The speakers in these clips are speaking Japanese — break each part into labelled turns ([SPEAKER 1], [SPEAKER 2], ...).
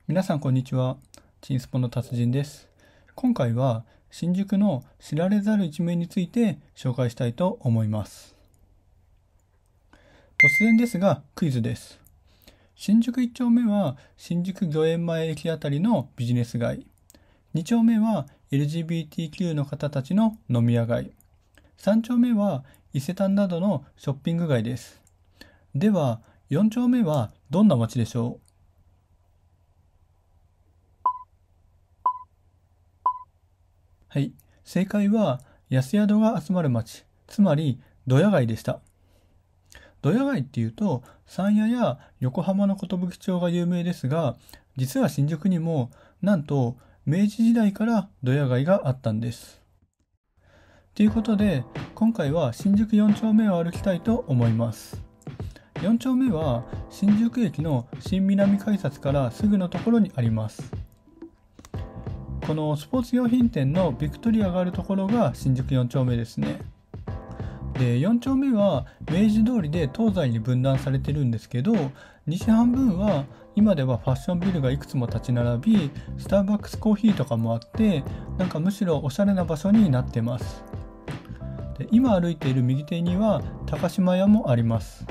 [SPEAKER 1] 皆さんこんにちは。チンスポの達人です。今回は新宿の知られざる一面について紹介したいと思います。突然ですがクイズです。新宿1丁目は新宿御苑前駅あたりのビジネス街。2丁目は LGBTQ の方たちの飲み屋街。3丁目は伊勢丹などのショッピング街です。では4丁目はどんな街でしょう？はい、正解は安宿が集まる街、つまりドヤ街でした。ドヤ街っていうと山谷や横浜の寿町が有名ですが、実は新宿にもなんと明治時代からドヤ街があったんです。ということで今回は新宿4丁目を歩きたいと思います。4丁目は新宿駅の新南改札からすぐのところにあります。このスポーツ用品店のビクトリアがあるところが新宿4丁目ですね。で、4丁目は明治通りで東西に分断されてるんですけど、西半分は今ではファッションビルがいくつも立ち並び、スターバックスコーヒーとかもあって、なんかむしろおしゃれな場所になってます。で、今歩いている右手には高島屋もあります。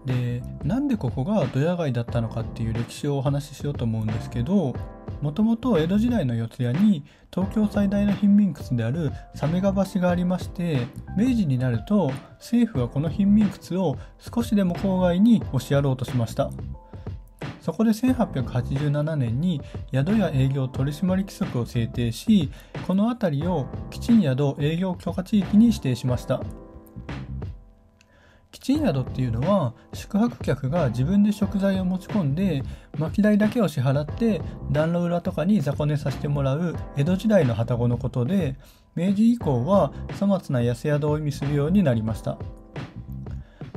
[SPEAKER 1] で、なんでここがドヤ街だったのかっていう歴史をお話ししようと思うんですけど、もともと江戸時代の四谷に東京最大の貧民窟である鮫ヶ橋がありまして、明治になると政府はこの貧民窟を少しでも郊外に押しやろうとしました。そこで1887年に宿屋営業取締規則を制定し、この辺りを吉宿営業許可地域に指定しました。吉宿っていうのは宿泊客が自分で食材を持ち込んで薪代だけを支払って暖炉裏とかに雑魚寝させてもらう江戸時代の旅籠のことで、明治以降は粗末な安宿を意味するようになりました。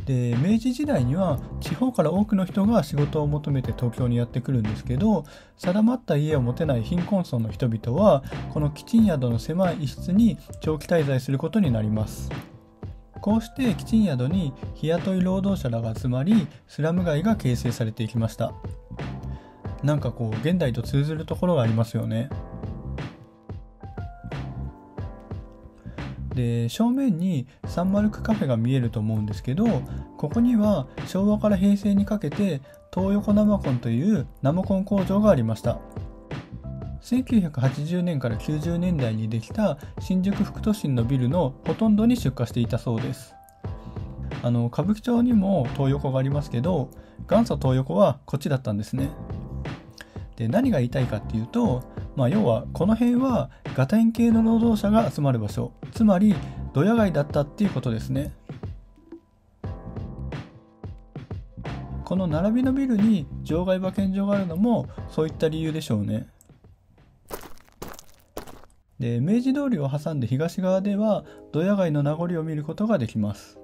[SPEAKER 1] で、明治時代には地方から多くの人が仕事を求めて東京にやってくるんですけど、定まった家を持てない貧困層の人々はこの吉宿の狭い一室に長期滞在することになります。こうして吉宿に日雇い労働者らが集まり、スラム街が形成されていきました。なんか現代と通ずるところがありますよね。で、正面にサンマルクカフェが見えると思うんですけど、ここには昭和から平成にかけて東横生コンという生コン工場がありました。1980年から90年代にできた新宿副都心のビルのほとんどに出荷していたそうです。歌舞伎町にも東横がありますけど、元祖東横はこっちだったんですね。で、何が言いたいかっていうと、要はこの辺はガテン系の労働者が集まる場所、つまりドヤ街だったっていうことですね。この並びのビルに場外馬券場があるのもそういった理由でしょうね。で、明治通りを挟んで東側ではドヤ街の名残を見ることができます。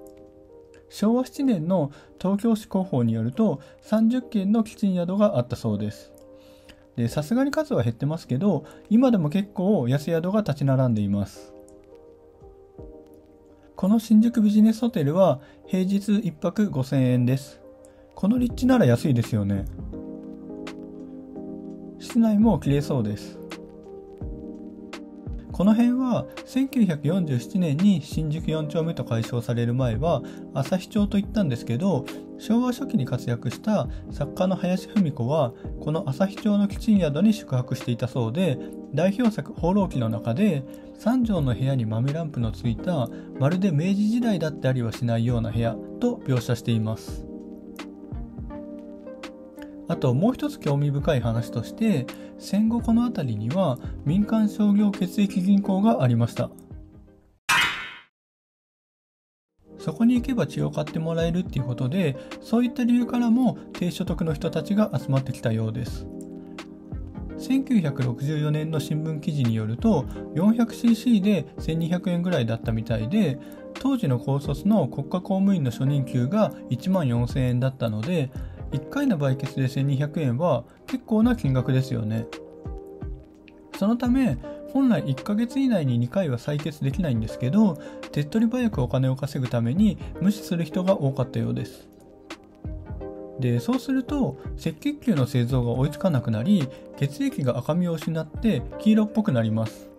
[SPEAKER 1] 昭和7年の東京市広報によると30軒の吉宿があったそうです。で、さすがに数は減ってますけど、今でも結構安宿が立ち並んでいます。この新宿ビジネスホテルは平日1泊5000円です。この立地なら安いですよね。室内も綺麗そうです。この辺は1947年に新宿4丁目と改称される前は旭町と言ったんですけど、昭和初期に活躍した作家の林芙美子はこの旭町の吉宿に宿泊していたそうで、代表作「放浪記」の中で3畳の部屋に豆ランプのついたまるで明治時代だってありはしないような部屋と描写しています。あともう一つ興味深い話として、戦後この辺りには民間商業血液銀行がありました。そこに行けば血を買ってもらえるっていうことで、そういった理由からも低所得の人たちが集まってきたようです。1964年の新聞記事によると 400cc で1200円ぐらいだったみたいで、当時の高卒の国家公務員の初任給が1万4000円だったので、1回の売血で1200円は結構な金額ですよね。そのため本来1ヶ月以内に2回は採血できないんですけど、手っ取り早くお金を稼ぐために無視する人が多かったようです。で、そうすると赤血球の製造が追いつかなくなり、血液が赤みを失って黄色っぽくなります。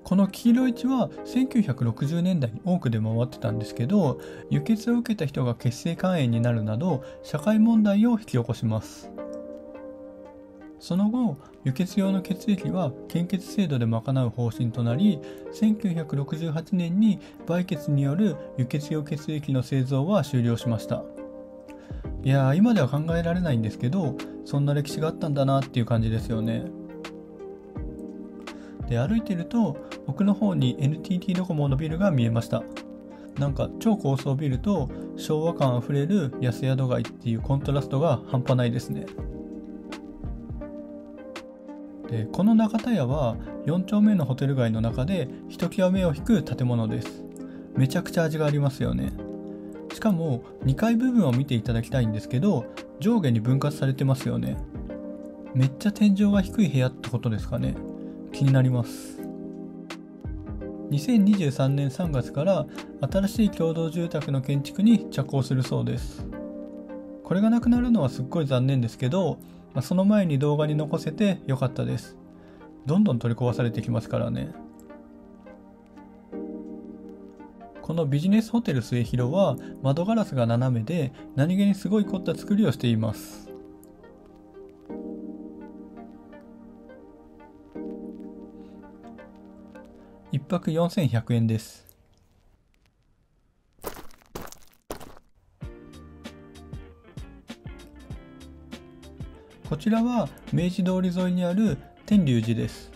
[SPEAKER 1] この黄色い血は1960年代に多く出回ってたんですけど、輸血を受けた人が血性肝炎になるなど社会問題を引き起こします。その後、輸血用の血液は献血制度で賄う方針となり、1968年に売血による輸血用血液の製造は終了しました。いやー、今では考えられないんですけど、そんな歴史があったんだなっていう感じですよね。で、歩いてると奥の方に NTT ドコモのビルが見えました。なんか超高層ビルと昭和感あふれる安宿街っていうコントラストが半端ないですね。で、この中田屋は4丁目のホテル街の中でひときわ目を引く建物です。めちゃくちゃ味がありますよね。しかも2階部分を見ていただきたいんですけど、上下に分割されてますよね。めっちゃ天井が低い部屋ってことですかね。気になります。2023年3月から新しい共同住宅の建築に着工するそうです。これがなくなるのはすっごい残念ですけど、その前に動画に残せてよかったです。どんどん取り壊されてきますからね。このビジネスホテル末広は窓ガラスが斜めで何気にすごい凝った作りをしています。1泊4100円です。こちらは明治通り沿いにある天龍寺です。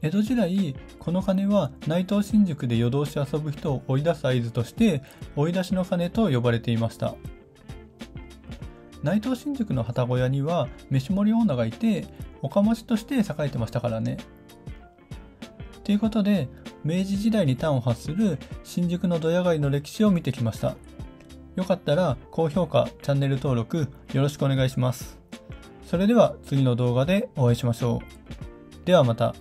[SPEAKER 1] 江戸時代、この鐘は内藤新宿で夜通し遊ぶ人を追い出す合図として追い出しの鐘と呼ばれていました。内藤新宿の旗小屋には飯盛り女がいて、岡町として栄えてましたからね。ということで、明治時代に端を発する新宿のドヤ街の歴史を見てきました。よかったら高評価、チャンネル登録よろしくお願いします。それでは次の動画でお会いしましょう。ではまた。